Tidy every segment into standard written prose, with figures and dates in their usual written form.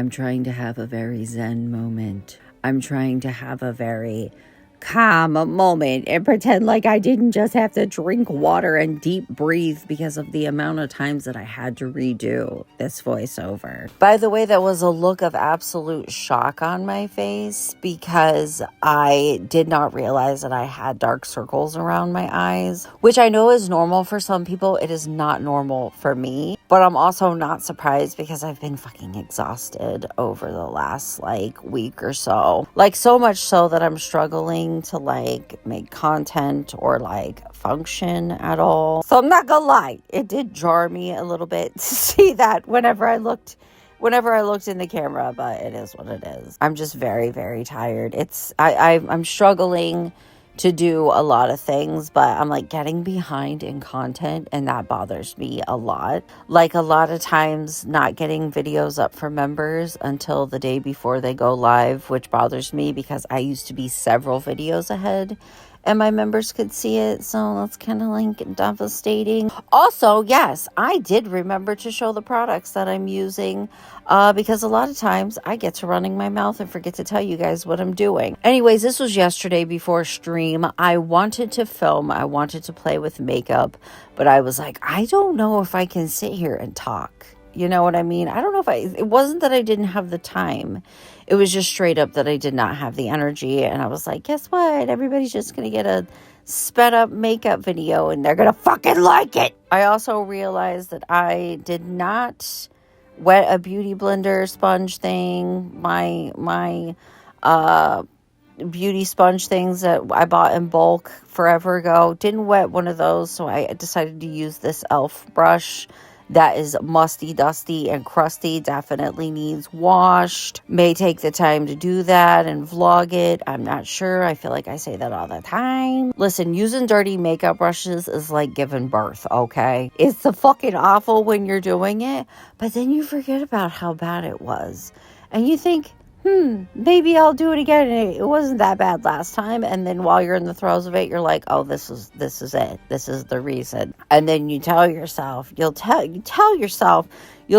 I'm trying to have a very zen moment. I'm trying to have a very calm moment and pretend like I didn't just have to drink water and deep breathe because of the amount of times that I had to redo this voiceover. By the way, that was a look of absolute shock on my face because I did not realize that I had dark circles around my eyes, which I know is normal for some people. It is not normal for me, but I'm also not surprised because I've been fucking exhausted over the last week or so. So much so that I'm struggling to make content or function at all. So I'm not gonna lie, it did jar me a little bit to see that whenever I looked in the camera, but it is what it is. I'm just very, very tired. I'm struggling to do a lot of things, but I'm getting behind in content, and that bothers me a lot. A lot of times not getting videos up for members until the day before they go live, which bothers me because I used to be several videos ahead and my members could see it. So that's kind of devastating. Also, yes, I did remember to show the products that I'm using because a lot of times I get to running my mouth and forget to tell you guys what I'm doing. Anyways, this was yesterday before stream. I wanted to film. I wanted to play with makeup, but I was I don't know if I can sit here and talk. You know what I mean? I don't know if it wasn't that I didn't have the time. It was just straight up that I did not have the energy. And I was guess what? Everybody's just going to get a sped up makeup video and they're going to fucking like it. I also realized that I did not wet a beauty blender sponge thing. My beauty sponge things that I bought in bulk forever ago. Didn't wet one of those. So I decided to use this e.l.f. brush that is musty, dusty, and crusty. Definitely needs washed. May take the time to do that and vlog it. I'm not sure. I feel like I say that all the time. Listen, using dirty makeup brushes is like giving birth, okay? It's the fucking awful when you're doing it, but then you forget about how bad it was. And you think, maybe I'll do it again. And it wasn't that bad last time. And then while you're in the throes of it, you're like, oh, this is it. This is the reason. And then you tell yourself, you'll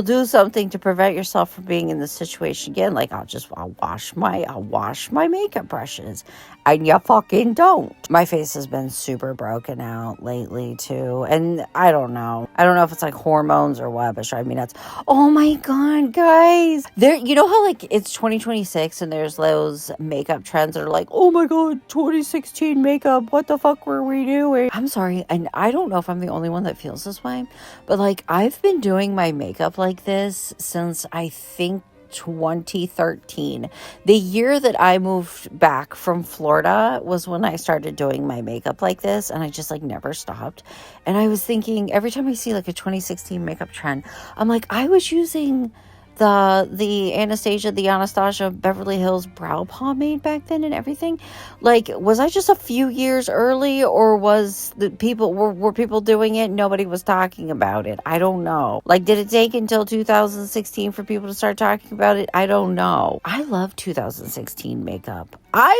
do something to prevent yourself from being in this situation again. I'll wash my makeup brushes. And you fucking don't. My face has been super broken out lately too. And I don't know if it's hormones or what, but it's driving me nuts. Oh my God, guys. You know how it's 2026 and there's those makeup trends that are oh my God, 2016 makeup. What the fuck were we doing? I'm sorry. And I don't know if I'm the only one that feels this way, but I've been doing my makeup like this since I think 2013. The year that I moved back from Florida was when I started doing my makeup like this, and I just never stopped. And I was thinking, every time I see a 2016 makeup trend, I'm I was using the Anastasia Beverly Hills brow pomade back then and everything. Was I just a few years early, or was were people doing it? Nobody was talking about it. I don't know. Did it take until 2016 for people to start talking about it? I don't know. I love 2016 makeup. And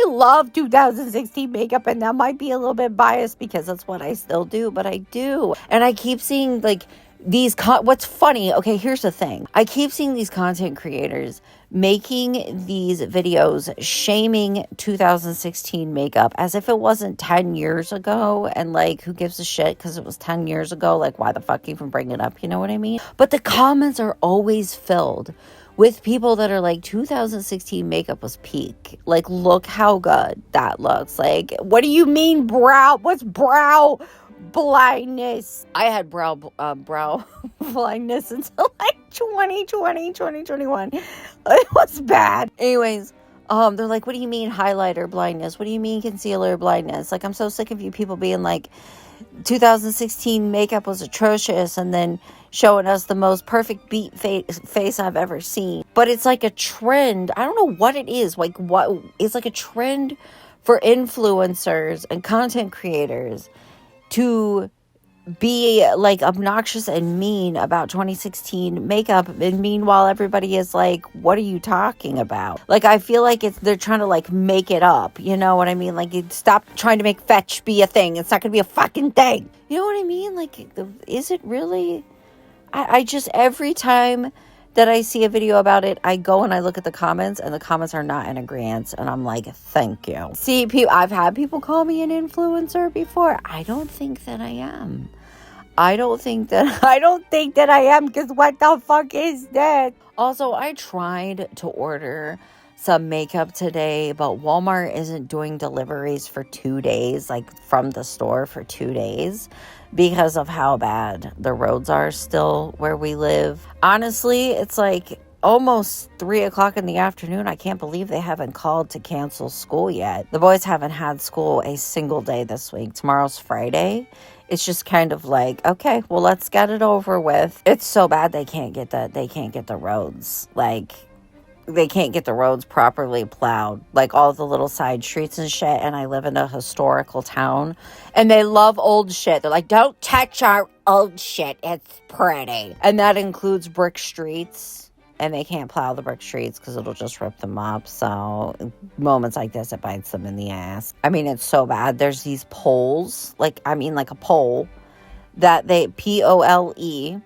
that might be a little bit biased because that's what I still do, but I do. And I keep seeing what's funny, okay, here's the thing. I keep seeing these content creators making these videos shaming 2016 makeup as if it wasn't 10 years ago. And who gives a shit because it was 10 years ago? Why the fuck even bring it up? You know what I mean? But the comments are always filled with people that are 2016 makeup was peak. Look how good that looks. What do you mean brow? What's brow blindness? I had brow blindness until 2021. It was bad. Anyways, they're what do you mean highlighter blindness? What do you mean concealer blindness? I'm so sick of you people being 2016 makeup was atrocious and then showing us the most perfect beat face I've ever seen. But it's a trend. I don't know what it is. What it's a trend for influencers and content creators to be obnoxious and mean about 2016 makeup, and meanwhile everybody is what are you talking about? I feel they're trying to make it up, you know what I mean? Stop trying to make fetch be a thing. It's not gonna be a fucking thing, you know what I mean? Is it really? I just, every time that I see a video about it, I go and I look at the comments, and the comments are not in agreement, and I'm like, thank you. See, I've had people call me an influencer before. I don't think that I am. I don't think that I am, because what the fuck is that? Also, I tried to order some makeup today, but Walmart isn't doing deliveries for 2 days, like from the store for 2 days, because of how bad the roads are still where we live. Honestly, it's like almost 3:00 in the afternoon. I can't believe they haven't called to cancel school yet. The boys haven't had school a single day this week. Tomorrow's Friday. It's just kind of like, okay, well, let's get it over with. It's so bad they can't get the roads. Like, they can't get the roads properly plowed, like all the little side streets and shit. And I live in a historical town, and they love old shit. They're like, don't touch our old shit, it's pretty. And that includes brick streets, and they can't plow the brick streets because it'll just rip them up. So moments like this, it bites them in the ass. I mean, it's so bad. There's these poles, like a pole that POLE,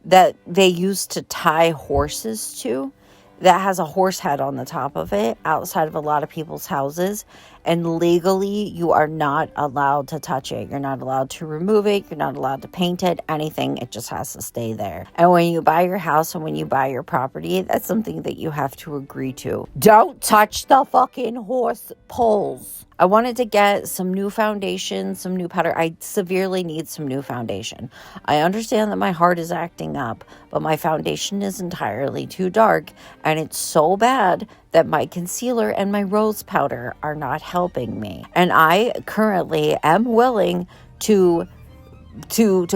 that they used to tie horses to, that has a horse head on the top of it outside of a lot of people's houses. And legally, you are not allowed to touch it. You're not allowed to remove it. You're not allowed to paint it, anything. It just has to stay there. And when you buy your house and when you buy your property, that's something that you have to agree to. Don't touch the fucking horse poles. I wanted to get some new foundation, some new powder. I severely need some new foundation. I understand that my heart is acting up, but my foundation is entirely too dark, and it's so bad that my concealer and my rose powder are not helping me. And I currently am willing to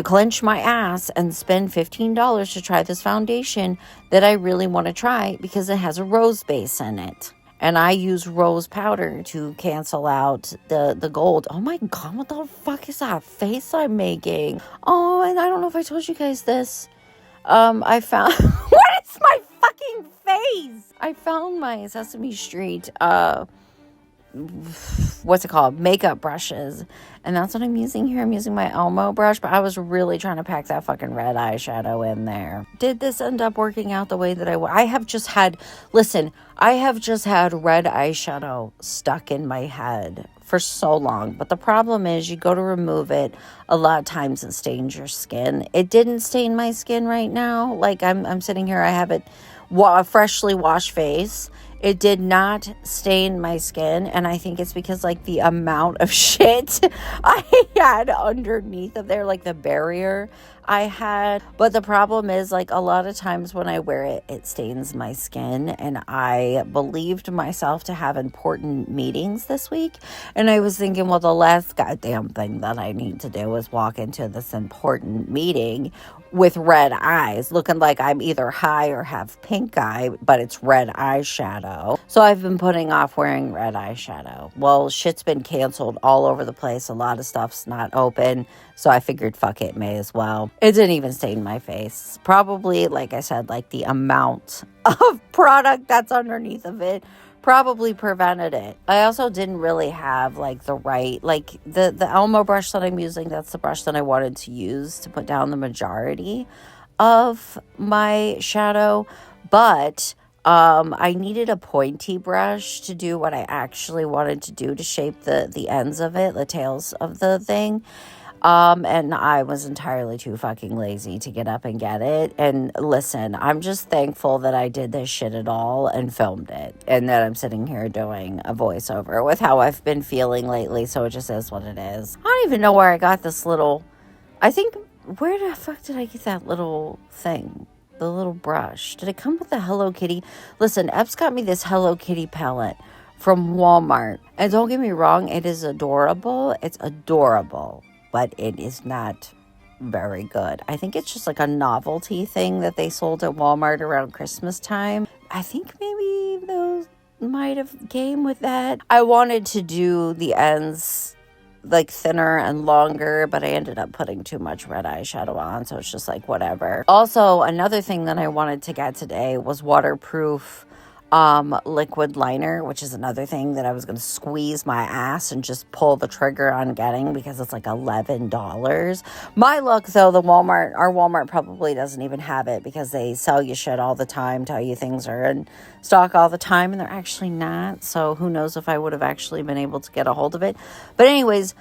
clench my ass and spend $15 to try this foundation that I really want to try, because it has a rose base in it. And I use rose powder to cancel out the gold. Oh my God, what the fuck is that face I'm making? Oh, and I don't know if I told you guys this. I found, what is my fucking face? I found my Sesame Street, what's it called? Makeup brushes. And that's what I'm using here. I'm using my Elmo brush, but I was really trying to pack that fucking red eyeshadow in there. Did this end up working out the way that I have just had red eyeshadow stuck in my head for so long. But the problem is, you go to remove it, a lot of times it stains your skin. It didn't stain my skin right now. Like, I'm sitting here, I have it a freshly washed face. It did not stain my skin, and I think it's because, like, the amount of shit I had underneath of there, like the barrier I had. But the problem is, like, a lot of times when I wear it, it stains my skin, and I believed myself to have important meetings this week, and I was thinking, well, the last goddamn thing that I need to do is walk into this important meeting with red eyes, looking like I'm either high or have pink eye, but it's red eyeshadow. So I've been putting off wearing red eyeshadow. Well, shit's been canceled all over the place. A lot of stuff's not open. So I figured, fuck it, may as well. It didn't even stain my face. Probably, like I said, like the amount of product that's underneath of it probably prevented it. I also didn't really have like the right, like the Elmo brush that I'm using, that's the brush that I wanted to use to put down the majority of my shadow, but I needed a pointy brush to do what I actually wanted to do, to shape the ends of it, the tails of the thing. And I was entirely too fucking lazy to get up and get it. And listen, I'm just thankful that I did this shit at all and filmed it, and that I'm sitting here doing a voiceover with how I've been feeling lately. So it just is what it is. I don't even know where I got this little, where the fuck did I get that little thing? The little brush. Did it come with the Hello Kitty? Listen, Epps got me this Hello Kitty palette from Walmart. And don't get me wrong, it is adorable. It's adorable. But it is not very good. I think it's just like a novelty thing that they sold at Walmart around Christmas time. I think maybe those might have came with that. I wanted to do the ends like thinner and longer, but I ended up putting too much red eyeshadow on, so it's just like whatever. Also, another thing that I wanted to get today was waterproof liquid liner, which is another thing that I was going to squeeze my ass and just pull the trigger on getting because it's like $11. My luck though, our Walmart probably doesn't even have it because they sell you shit all the time, tell you things are in stock all the time, and they're actually not. So who knows if I would have actually been able to get a hold of it. But anyways,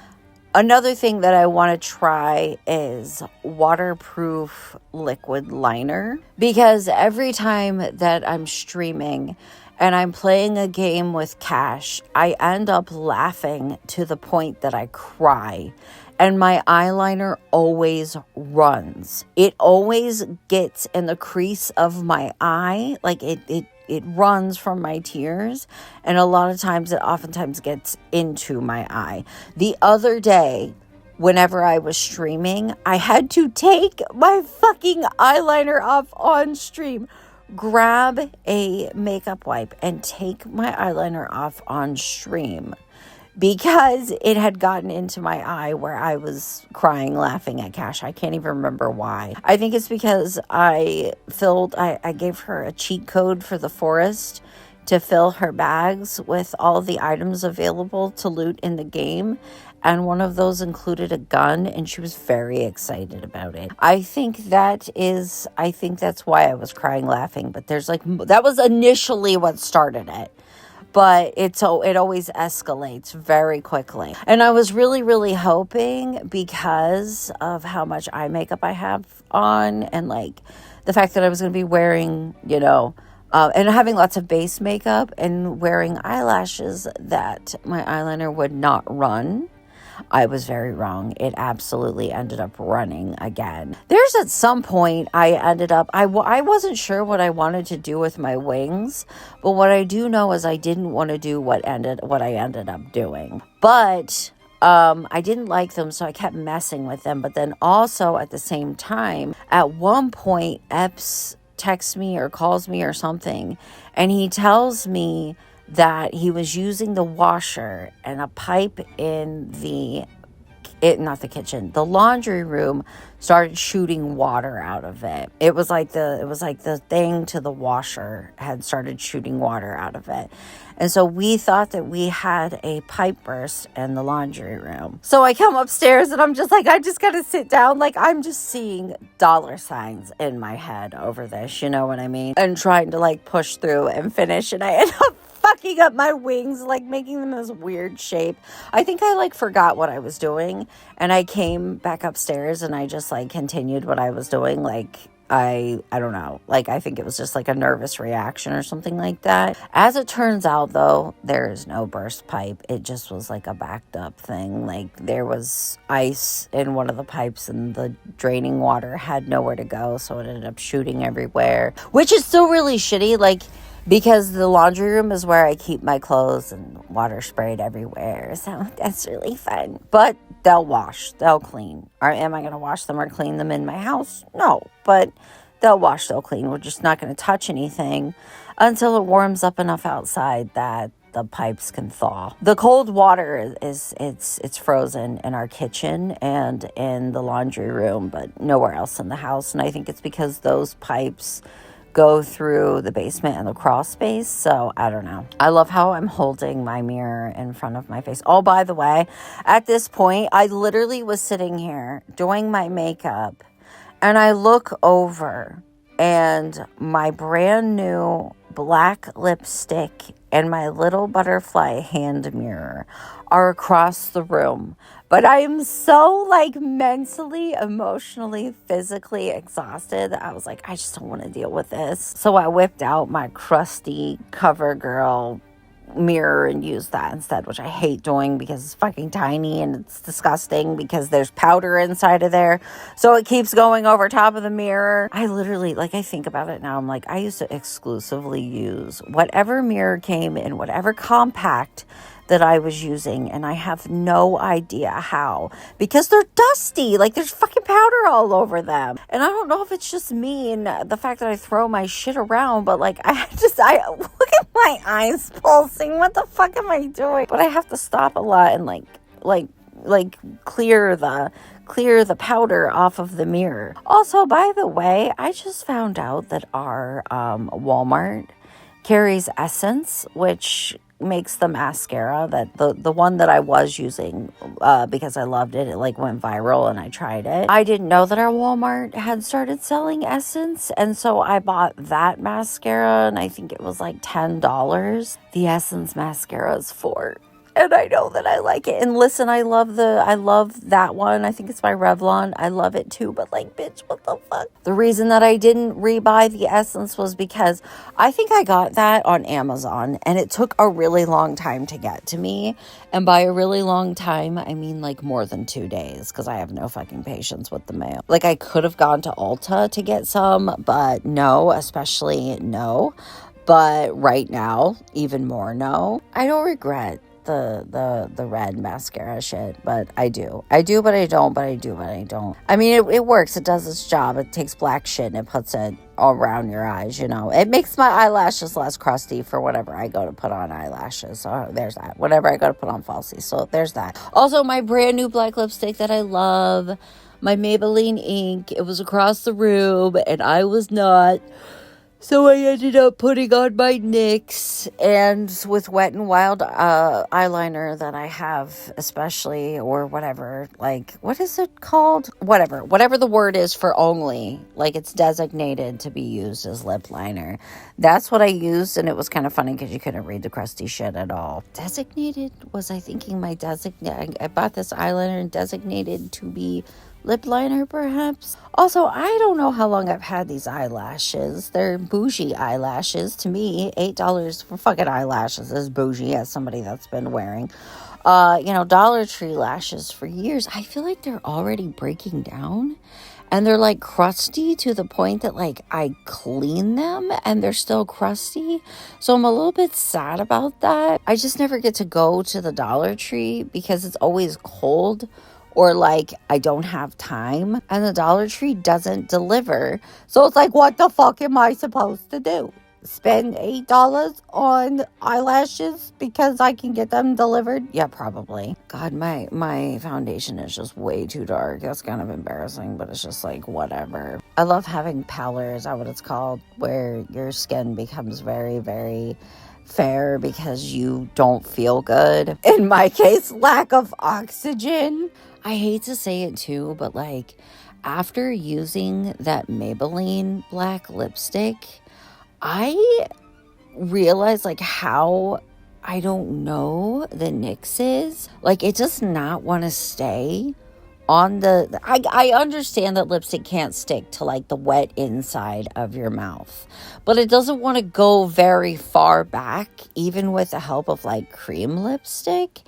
another thing that I want to try is waterproof liquid liner, because every time that I'm streaming and I'm playing a game with Cash, I end up laughing to the point that I cry. And my eyeliner always runs. It always gets in the crease of my eye, like it runs from my tears, and a lot of times it oftentimes gets into my eye. The other day, whenever I was streaming, I had to take my fucking eyeliner off on stream, grab a makeup wipe and take my eyeliner off on stream because it had gotten into my eye where I was crying laughing at Cash. I can't even remember why. I think it's because I gave her a cheat code for the forest to fill her bags with all the items available to loot in the game. And one of those included a gun, and she was very excited about it. I think that's why I was crying laughing. But that was initially what started it. But it always escalates very quickly. And I was really, really hoping, because of how much eye makeup I have on and like the fact that I was going to be wearing, and having lots of base makeup and wearing eyelashes, that my eyeliner would not run. I was very wrong. It absolutely ended up running again. There's at some point I wasn't sure what I wanted to do with my wings, but what I do know is I didn't want to do what I ended up doing. But I didn't like them, so I kept messing with them. But then also at the same time, at one point, Epps texts me or calls me or something, and he tells me that he was using the washer and a pipe in the laundry room started shooting water out of it. It was like the thing to the washer had started shooting water out of it. And so we thought that we had a pipe burst in the laundry room. So I come upstairs and I'm just like, I just got to sit down. Like, I'm just seeing dollar signs in my head over this, you know what I mean? And trying to like push through and finish. And I end up fucking up my wings, like making them this weird shape. I think I like forgot what I was doing, and I came back upstairs and I just like continued what I was doing. Like I don't know, like I think it was just like a nervous reaction or something like that. As it turns out though, there is no burst pipe. It just was like a backed up thing. Like there was ice in one of the pipes and the draining water had nowhere to go, so it ended up shooting everywhere, which is still really shitty. Like, because the laundry room is where I keep my clothes and water sprayed everywhere. So that's really fun. But they'll wash. They'll clean. Or am I going to wash them or clean them in my house? No. But they'll wash. They'll clean. We're just not going to touch anything until it warms up enough outside that the pipes can thaw. The cold water it's frozen in our kitchen and in the laundry room, but nowhere else in the house. And I think it's because those pipes go through the basement and the crawl space. So I don't know. I love how I'm holding my mirror in front of my face. Oh, by the way, at this point, I literally was sitting here doing my makeup and I look over and my brand new black lipstick and my little butterfly hand mirror are across the room. But I am so like mentally, emotionally, physically exhausted that I was like, I just don't want to deal with this. So I whipped out my crusty CoverGirl mirror and used that instead, which I hate doing because it's fucking tiny and it's disgusting because there's powder inside of there. So it keeps going over top of the mirror. I literally, like, I think about it now, I'm like, I used to exclusively use whatever mirror came in whatever compact that I was using, and I have no idea how, because they're dusty. Like, there's fucking powder all over them. And I don't know if it's just me and the fact that I throw my shit around, but like, I look at my eyes pulsing. What the fuck am I doing? But I have to stop a lot and like clear the powder off of the mirror. Also, by the way, I just found out that our Walmart carries Essence, which makes the mascara that the one that I was using because I loved it. It like went viral and I tried it. I didn't know that our Walmart had started selling Essence, and so I bought that mascara, and I think it was like $10. The Essence mascara is $4. And I know that I like it. And listen, I love that one. I think it's by Revlon. I love it too. But like, bitch, what the fuck? The reason that I didn't rebuy the Essence was because I think I got that on Amazon and it took a really long time to get to me. And by a really long time, I mean like more than 2 days, because I have no fucking patience with the mail. Like, I could have gone to Ulta to get some, but no, especially no. But right now, even more no. I don't regret the red mascara shit, but I do, but I don't, but I do, but I don't. I mean, it works. It does its job. It takes black shit and it puts it all around your eyes, you know. It makes my eyelashes less crusty for whenever I go to put on eyelashes. So there's that. Whenever I go to put on falsies. So there's that. Also, my brand new black lipstick that I love, my Maybelline Ink. It was across the room and I was not. So I ended up putting on my NYX, and with Wet n Wild eyeliner that I have, especially, or whatever, like, what is it called? Whatever the word is for only, like, it's designated to be used as lip liner. That's what I used, and it was kind of funny because you couldn't read the crusty shit at all. Designated? Was I thinking I bought this eyeliner designated to be lip liner, perhaps? Also, I don't know how long I've had these eyelashes. They're bougie eyelashes to me. $8 for fucking eyelashes is bougie, as somebody that's been wearing Dollar Tree lashes for years. I feel like they're already breaking down, and they're like crusty to the point that like I clean them and they're still crusty. So I'm a little bit sad about that. I just never get to go to the Dollar Tree because it's always cold, or like I don't have time, and the Dollar Tree doesn't deliver. So it's like, what the fuck am I supposed to do? Spend $8 on eyelashes because I can get them delivered? Yeah, probably. God, my foundation is just way too dark. That's kind of embarrassing, but it's just like, whatever. I love having pallor, is that what it's called? Where your skin becomes very, very fair because you don't feel good. In my case, lack of oxygen. I hate to say it too, but like, after using that Maybelline black lipstick, I realized like how I don't know the NYX is. Like, it does not want to stay on the... I understand that lipstick can't stick to like the wet inside of your mouth, but it doesn't want to go very far back, even with the help of like cream lipstick.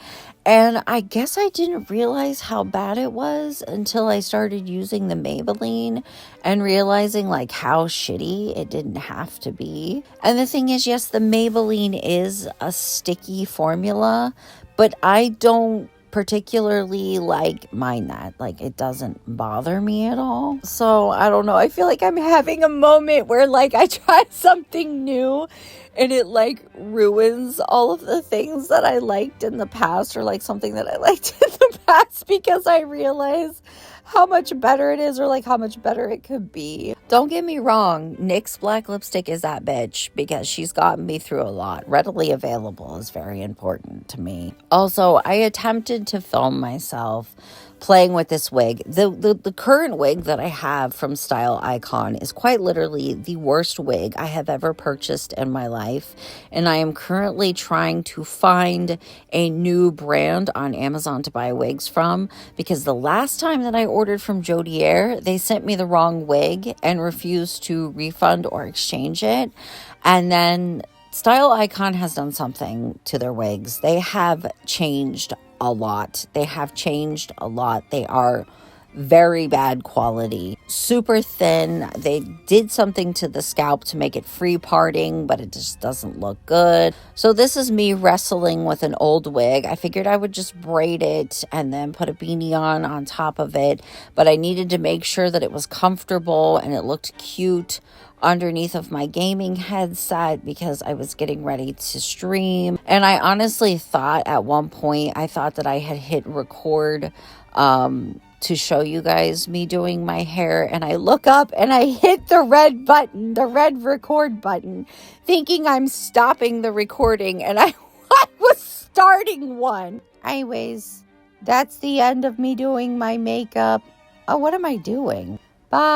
And I guess I didn't realize how bad it was until I started using the Maybelline and realizing like how shitty it didn't have to be. And the thing is, yes, the Maybelline is a sticky formula, but I don't particularly like mind that. Like, it doesn't bother me at all. So I don't know, I feel like I'm having a moment where like I try something new and it like ruins all of the things that I liked in the past, or like something that I liked in the past, because I realize how much better it is, or like how much better it could be. Don't get me wrong, NYX black lipstick is that bitch, because she's gotten me through a lot. Readily available is very important to me. Also, I attempted to film myself playing with this wig. The current wig that I have from Style Icon is quite literally the worst wig I have ever purchased in my life, and I am currently trying to find a new brand on Amazon to buy wigs from, because the last time that I ordered from Jodier, they sent me the wrong wig and refused to refund or exchange it. And then Style Icon has done something to their wigs. They have changed a lot. They are very bad quality, super thin. They did something to the scalp to make it free parting, but it just doesn't look good. So this is me wrestling with an old wig. I figured I would just braid it and then put a beanie on top of it, but I needed to make sure that it was comfortable and it looked cute underneath of my gaming headset, because I was getting ready to stream. And I honestly thought at one point, I thought that I had hit record to show you guys me doing my hair, and I look up and I hit the red button, the red record button, thinking I'm stopping the recording, and I was starting one. Anyways, that's the end of me doing my makeup. Oh, what am I doing? Bye.